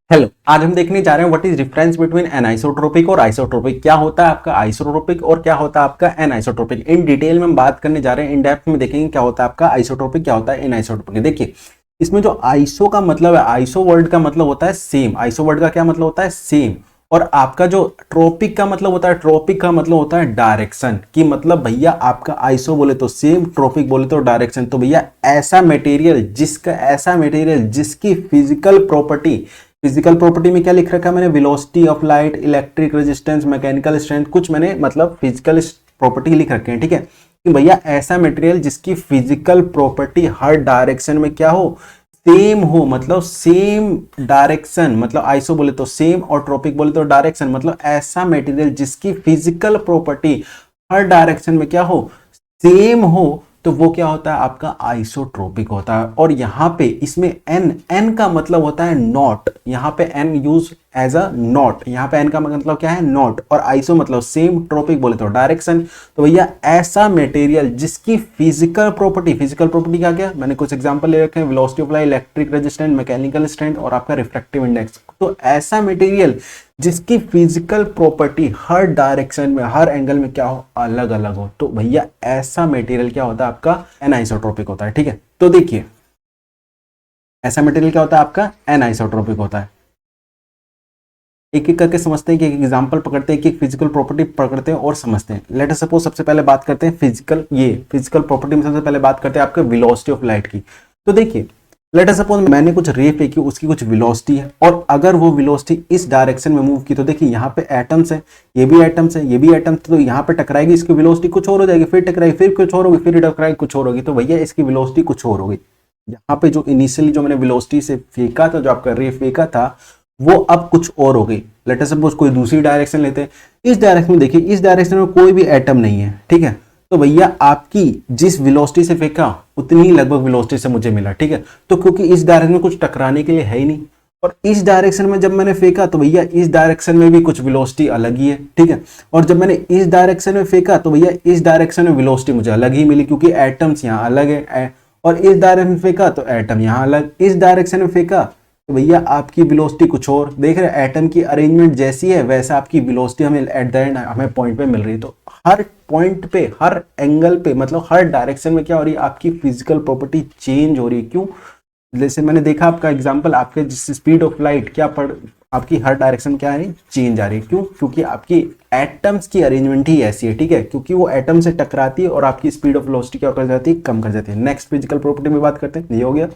Hello, आज हम देखने जा रहे हैं what is difference between anisotropic और आइसोट्रोपिक। क्या होता है आपका आइसोट्रोपिक और क्या होता है आपका एनाइसोट्रोपिक। इन डिटेल में हम बात करने जा रहे हैं, इन डेप्थ में देखेंगे क्या होता है आपका आइसोट्रोपिक, क्या होता है एनाइसोट्रोपिक। देखिए, इसमें जो आइसो का मतलब है, आइसो वर्ड का मतलब होता है सेम। आइसो वर्ड का क्या मतलब होता है? सेम। और आपका जो ट्रोपिक का मतलब होता है, ट्रोपिक का मतलब होता है डायरेक्शन की। मतलब भैया आपका आइसो बोले तो सेम, ट्रोपिक बोले तो डायरेक्शन। तो भैया ऐसा मटेरियल जिसकी फिजिकल प्रॉपर्टी में क्या लिख रखा है मैंने? Velocity of light, electric resistance, mechanical strength, कुछ मैंने मतलब फिजिकल प्रॉपर्टी लिख रखे हैं। ठीक है कि भैया ऐसा मटेरियल जिसकी फिजिकल प्रॉपर्टी हर डायरेक्शन में क्या हो? सेम हो। मतलब सेम डायरेक्शन, मतलब आइसो बोले तो सेम और ट्रोपिक बोले तो डायरेक्शन। मतलब ऐसा मटेरियल जिसकी फिजिकल प्रॉपर्टी हर डायरेक्शन में क्या हो? सेम हो, तो वो क्या होता है आपका आइसोट्रोपिक होता है। और यहां पे इसमें एन का मतलब होता है नॉट। यहां पे an use as a not. यहां पे एन का मतलब क्या है? नॉट। और आइसो मतलब सेम, ट्रोपिक बोले तो डायरेक्शन। तो भैया ऐसा मटेरियल जिसकी फिजिकल प्रॉपर्टी क्या क्या मैंने कुछ एग्जांपल ले रखे हैं, velocity of light, electric resistance, mechanical strength और आपका रिफ्रैक्टिव इंडेक्स। तो ऐसा मटेरियल जिसकी फिजिकल प्रॉपर्टी हर डायरेक्शन में, हर एंगल में क्या हो? अलग अलग हो, तो भैया ऐसा मटेरियल क्या होता है आपका? एनाइसोट्रोपिक होता है। ठीक है, तो देखिए ऐसा मटेरियल क्या होता है आपका? एनाइसोट्रोपिक होता है। एक एक करके समझते हैं कि एक एग्जांपल पकड़ते हैं, एक फिजिकल प्रॉपर्टी पकड़ते हैं और समझते हैं। लेट अस सपोज सबसे पहले बात करते हैं फिजिकल प्रॉपर्टी में सबसे पहले बात करते हैं आपके वेलोसिटी ऑफ लाइट की। तो देखिए, लेट अस सपोज मैंने कुछ रे फेंकी, उसकी कुछ वेलोसिटी है, और अगर वो वेलोसिटी इस डायरेक्शन में मूव की, तो देखिए यहाँ पे एटम्स है, ये भी एटम्स है, ये भी एटम्स, तो यहाँ पे टकराएगी, इसकी वेलोसिटी कुछ और हो जाएगी, फिर टकराएगी, फिर कुछ और होगी, फिर टकराएगी, कुछ और होगी। तो भैया इसकी वेलोसिटी कुछ और होगी। यहाँ पे जो इनिशियली जो मैंने वेलोसिटी से फेंका था, जो आपका रे फेंका था, वो अब कुछ और हो गई। लेट अस सपोज कोई दूसरी डायरेक्शन लेते हैं। इस डायरेक्शन में देखिए, इस डायरेक्शन में कोई भी एटम नहीं है। ठीक है, तो भैया आपकी जिस वेलोसिटी से फेंका उतनी ही लगभग वेलोसिटी से मुझे मिला। ठीक है, तो क्योंकि इस डायरेक्शन में कुछ टकराने के लिए है ही नहीं, और इस डायरेक्शन में जब मैंने फेंका तो भैया इस डायरेक्शन में भी कुछ वेलोसिटी अलग ही है। ठीक है, और जब मैंने इस डायरेक्शन में फेंका तो भैया इस डायरेक्शन में वेलोसिटी मुझे अलग ही मिली, क्योंकि एटम्स यहाँ अलग है। और इस डायरेक्शन में फेंका तो एटम यहाँ अलग, इस डायरेक्शन में फेंका तो भैया आपकी वेलोसिटी कुछ और। देख रहे हैं, एटम की अरेंजमेंट जैसी है वैसा आपकी वेलोसिटी हमें एट द एंड हमें पॉइंट पे मिल रही है। तो हर पॉइंट पे, हर एंगल पे, मतलब हर डायरेक्शन में क्या हो रही है? आपकी फिजिकल प्रॉपर्टी चेंज हो रही है। क्यों? जैसे मैंने देखा आपका एग्जांपल, आपके जिस स्पीड ऑफ लाइट क्या पड़, आपकी हर डायरेक्शन क्या है? चेंज आ रही है। क्यों? क्योंकि आपकी एटम्स की अरेंजमेंट ही ऐसी है। ठीक है, क्योंकि वो एटम से टकराती है और आपकी स्पीड ऑफ वेलोसिटी क्या कर जाती है? कम कर जाती है। नेक्स्ट फिजिकल प्रॉपर्टी में बात करते हैं, ये हो गया।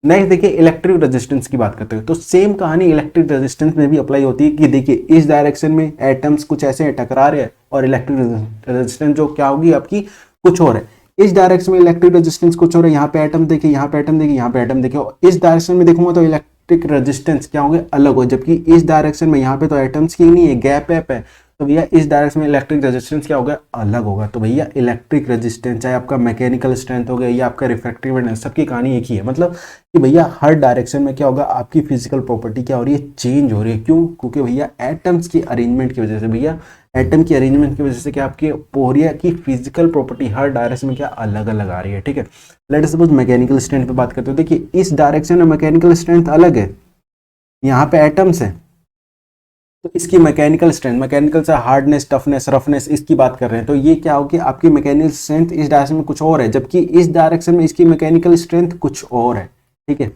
नेक्स्ट देखिए, इलेक्ट्रिक रेजिस्टेंस की बात करते हैं। तो सेम कहानी इलेक्ट्रिक रेजिस्टेंस में भी अप्लाई होती है कि देखिए इस डायरेक्शन में एटम्स कुछ ऐसे टकरा रहे हैं, और इलेक्ट्रिक रेजिस्टेंस जो क्या होगी आपकी? कुछ और है। इस डायरेक्शन में इलेक्ट्रिक रेजिस्टेंस कुछ और है, यहाँ पे एटम देखिए, यहाँ पे एटम देखिए, यहाँ पे एटम देखिए। और इस डायरेक्शन में देखूंगा तो इलेक्ट्रिक रेजिस्टेंस क्या होंगे? अलग हो। जबकि इस डायरेक्शन में यहाँ पे तो एटम्स की नहीं है, गैप है, तो भैया इस डायरेक्शन में इलेक्ट्रिक रेजिस्टेंस क्या होगा? अलग होगा। तो भैया इलेक्ट्रिक रेजिस्टेंस, चाहे आपका मैकेनिकल स्ट्रेंथ हो गया या आपका रिफ्रैक्टिव इंडेक्स, सबकी कहानी एक ही है। मतलब कि भैया हर डायरेक्शन में क्या होगा? आपकी फिजिकल प्रॉपर्टी क्या हो रही है? चेंज हो रही है। क्यों? क्योंकि भैया एटम्स की अरेंजमेंट की वजह से, भैया एटम की अरेंजमेंट की वजह से क्या आपकी पोरिया की फिजिकल प्रॉपर्टी हर डायरेक्शन में क्या अलग अलग आ रही है। ठीक है, let us suppose mechanical strength पे बात करते हो। देखिए इस डायरेक्शन में मैकेनिकल स्ट्रेंथ अलग है, यहाँ पे एटम्स है, तो इसकी मैकेनिकल स्ट्रेंथ, मैकेनिकल से हार्डनेस, टफनेस, रफनेस, इसकी बात कर रहे हैं। तो ये क्या होगी? आपकी मैकेनिकल स्ट्रेंथ इस डायरेक्शन में कुछ और है, जबकि इस डायरेक्शन में इसकी मैकेनिकल स्ट्रेंथ कुछ और है। ठीक है,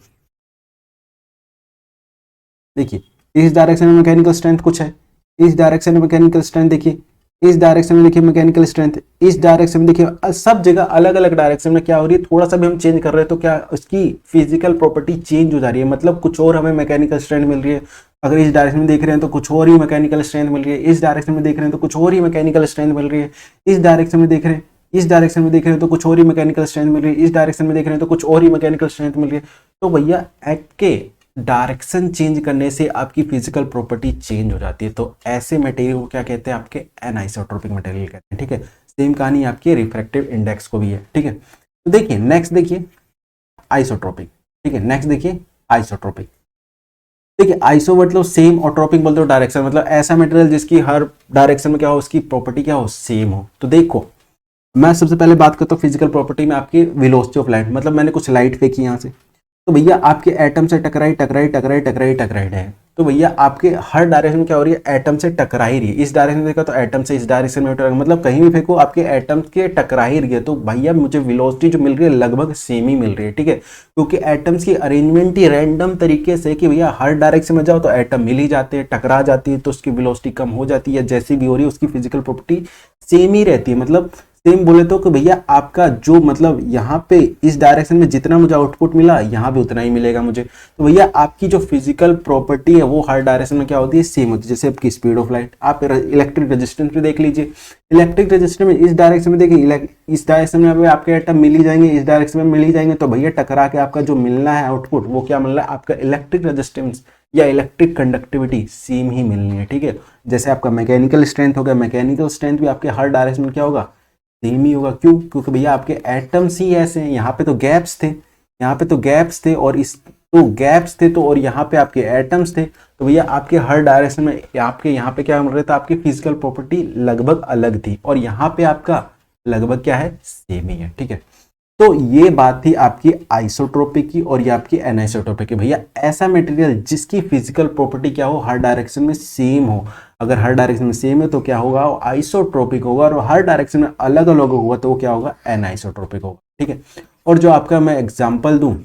देखिए इस डायरेक्शन में मैकेनिकल स्ट्रेंथ कुछ है, इस डायरेक्शन में मैकेनिकल स्ट्रेंथ देखिए, इस डायरेक्शन में देखिए मैकेनिकल स्ट्रेंथ, इस डायरेक्शन में देखिए, सब जगह अलग अलग डायरेक्शन में क्या हो रही है? थोड़ा सा भी हम चेंज कर रहे हैं तो क्या उसकी फिजिकल प्रॉपर्टी चेंज हो जा रही है। मतलब कुछ और हमें मैकेनिकल स्ट्रेंथ मिल रही है। अगर इस डायरेक्शन में देख रहे हैं तो कुछ और ही मैकेनिकल स्ट्रेंथ मिल रही है, इस डायरेक्शन में देख रहे हैं तो कुछ और ही मैकेनिकल स्ट्रेंथ मिल रही है, इस डायरेक्शन में देख रहे हैं, इस डायरेक्शन में देख रहे हैं तो कुछ और ही मैकेनिकल स्ट्रेंथ मिल रही है, इस डायरेक्शन में देख रहे हैं तो कुछ और ही मैकेनिकल स्ट्रेंथ मिल रही है। तो भैया आपके डायरेक्शन चेंज करने से आपकी फिजिकल प्रॉपर्टी चेंज हो जाती है। तो ऐसे मटेरियल को क्या कहते हैं? आपके एनाइसोट्रोपिक मटेरियल कहते हैं। ठीक है, सेम कहानी आपके रिफ्रैक्टिव इंडेक्स को भी है। ठीक है, तो देखिए नेक्स्ट देखिए आइसोट्रोपिक। ठीक है, नेक्स्ट देखिए आइसोट्रोपिक। देखिए आइसो मतलब सेम, और ट्रोपिक बोलते हो डायरेक्शन, मतलब ऐसा मटेरियल जिसकी हर डायरेक्शन में क्या हो? उसकी प्रॉपर्टी क्या हो? सेम हो। तो देखो मैं सबसे पहले बात करता हूँ फिजिकल प्रॉपर्टी में आपकी वेलोसिटी ऑफ लाइट। मतलब मैंने कुछ लाइट फेंकी यहाँ से, तो भैया आपके एटम से टकराई है। तो भैया आपके हर डायरेक्शन में क्या हो रही है, एटम से टकरा ही रही है। इस डायरेक्शन में देखा तो एटम से इस डायरेक्शन में टकरा, मतलब कहीं भी फेंको आपके एटम के टकरा ही रही है। तो भैया मुझे वेलोसिटी जो मिल रही है लगभग सेम ही मिल रही है, ठीक है, क्योंकि एटम्स की अरेंजमेंट ही रैंडम तरीके से कि भैया हर डायरेक्शन में जाओ तो एटम मिल ही जाते हैं, टकरा जाती है तो उसकी वेलोसिटी कम हो जाती है, जैसी भी हो रही है उसकी फिजिकल प्रॉपर्टी सेम ही रहती है। मतलब सेम बोले तो कि भैया आपका जो मतलब यहाँ पे इस डायरेक्शन में जितना मुझे आउटपुट मिला यहाँ भी उतना ही मिलेगा मुझे। तो भैया आपकी जो फिजिकल प्रॉपर्टी है वो हर डायरेक्शन में क्या होती है, सेम होती है। जैसे आपकी स्पीड ऑफ लाइट, आप इलेक्ट्रिक रेजिस्टेंस भी देख लीजिए, इलेक्ट्रिक रेजिस्टेंस में इस डायरेक्शन में देखिए, इस डायरेक्शन में आपके एटम मिल ही जाएंगे, इस डायरेक्शन में मिल ही जाएंगे, तो भैया टकरा के आपका जो मिलना है आउटपुट वो क्या मिल रहा है, आपका इलेक्ट्रिक रेजिस्टेंस या इलेक्ट्रिक कंडक्टिविटी सेम ही मिलनी है, ठीक है। जैसे आपका मैकेनिकल स्ट्रेंथ हो गया, मैकेनिकल स्ट्रेंथ भी आपके हर डायरेक्शन में क्या होगा, सेम ही होगा। क्यों, क्योंकि भैया आपके एटम्स ही ऐसे हैं, यहाँ पे तो गैप्स थे, यहाँ पे तो गैप्स थे और इस तो गैप्स थे तो, और यहाँ पे आपके एटम्स थे, तो भैया आपके हर डायरेक्शन में आपके यहाँ पे क्या मिल रहा था, आपकी फिजिकल प्रॉपर्टी लगभग अलग थी और यहाँ पे आपका लगभग क्या है, सेम ही है, ठीक है। तो ये बात थी आपकी आइसोट्रोपिक की और ये आपकी एनाइसोट्रोपिक की। भैया ऐसा मटेरियल जिसकी फिजिकल प्रॉपर्टी क्या हो, हर डायरेक्शन में सेम हो, अगर हर डायरेक्शन में सेम है तो क्या होगा, आइसोट्रोपिक होगा, और हर डायरेक्शन में अलग अलग होगा तो वो क्या होगा, एनाइसोट्रोपिक होगा, ठीक है। और जो आपका मैं एग्जांपल दूं,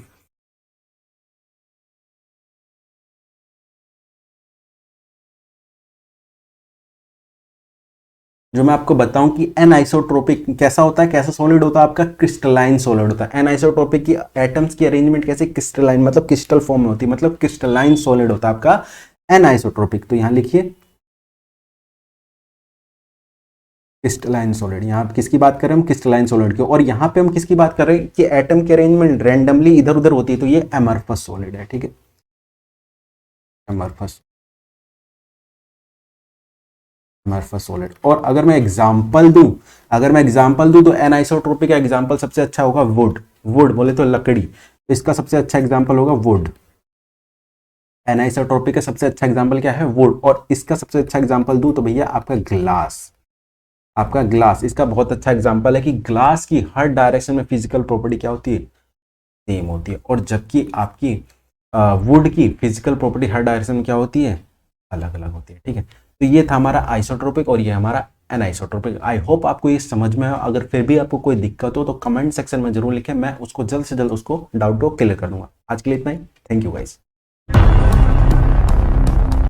जो मैं आपको बताऊं कि एनाइसोट्रोपिक कैसा होता है, कैसा सॉलिड होता है, आपका क्रिस्टलाइन सॉलिड होता है। एनाइसोट्रोपिक की एटम्स की अरेंजमेंट कैसे, क्रिस्टलाइन मतलब क्रिस्टल फॉर्म में होती है, मतलब क्रिस्टलाइन सॉलिड होता है आपका एनाइसोट्रोपिक। तो यहां लिखिए क्रिस्टलाइन सॉलिड, यहाँ आप किसकी बात कर रहे हैं, हम क्रिस्टलाइन सॉलिड की, और यहाँ पे हम किसकी बात कर रहे हैं कि एटम की अरेंजमेंट रैंडमली इधर उधर होती है, तो ये एमरफस सॉलिड है, ठीक है, एमरफस एमरफस सॉलिड। और अगर मैं एग्जांपल दूं, तो एनाइसोट्रोपिक का एग्जांपल सबसे अच्छा होगा वुड, वुड बोले तो लकड़ी, तो इसका सबसे अच्छा एग्जांपल होगा वुड। एनाइसोट्रोपिक का सबसे अच्छा एग्जांपल क्या है, वुड, और इसका सबसे अच्छा एग्जांपल दूं तो भैया आपका ग्लास, आपका ग्लास इसका बहुत अच्छा एग्जांपल है कि ग्लास की हर डायरेक्शन में फिजिकल प्रॉपर्टी क्या होती है, सेम होती है, और जबकि आपकी वुड की फिजिकल प्रॉपर्टी हर डायरेक्शन में क्या होती है, अलग अलग होती है, ठीक है। तो ये था हमारा आइसोट्रोपिक और ये हमारा एनाइसोट्रोपिक। आई होप आपको ये समझ में आया। अगर फिर भी आपको कोई दिक्कत हो तो कमेंट सेक्शन में जरूर लिखें, मैं उसको जल्द से जल्द उसको डाउट को क्लियर कर दूंगा। आज के लिए इतना ही, थैंक यू गाइस।